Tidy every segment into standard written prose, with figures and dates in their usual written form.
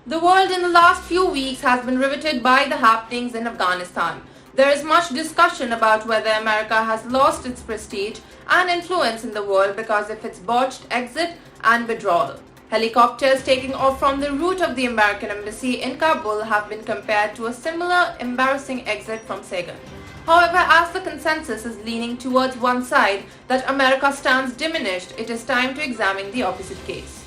The world in the last few weeks has been riveted by the happenings in Afghanistan. There is much discussion about whether America has lost its prestige and influence in the world because of its botched exit and withdrawal. Helicopters taking off from the route of the American embassy in Kabul have been compared to a similar embarrassing exit from Saigon. However, as the consensus is leaning towards one side, that America stands diminished, it is time to examine the opposite case.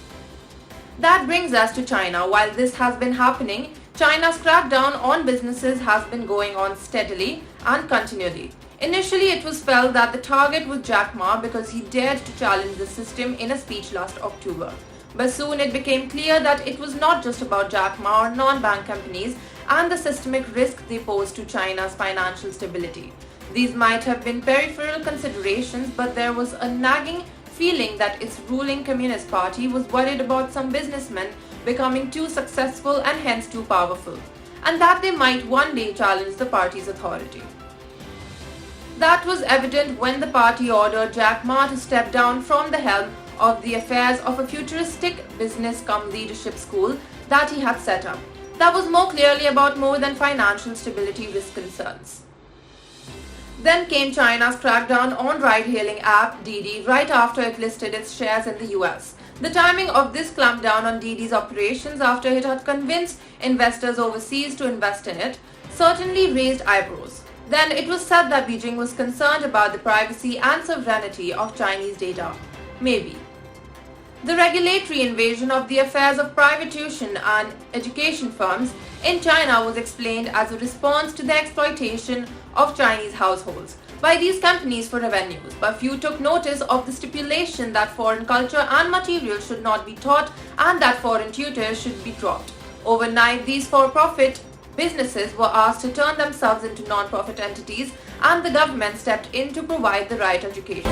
That brings us to China. While this has been happening, China's crackdown on businesses has been going on steadily and continually. Initially, it was felt that the target was Jack Ma because he dared to challenge the system in a speech last October. But soon it became clear that it was not just about Jack Ma or non-bank companies and the systemic risk they pose to China's financial stability. These might have been peripheral considerations, but there was a nagging feeling that its ruling Communist Party was worried about some businessmen becoming too successful and hence too powerful, and that they might one day challenge the party's authority. That was evident when the party ordered Jack Ma to step down from the helm of the affairs of a futuristic business-cum-leadership school that he had set up. That was more clearly about more than financial stability risk concerns. Then came China's crackdown on ride-hailing app Didi right after it listed its shares in the US. The timing of this clampdown on Didi's operations after it had convinced investors overseas to invest in it certainly raised eyebrows. Then it was said that Beijing was concerned about the privacy and sovereignty of Chinese data. Maybe. The regulatory invasion of the affairs of private tuition and education firms in China was explained as a response to the exploitation of Chinese households by these companies for revenues, but few took notice of the stipulation that foreign culture and material should not be taught and that foreign tutors should be dropped. Overnight, these for-profit businesses were asked to turn themselves into non-profit entities, and the government stepped in to provide the right education.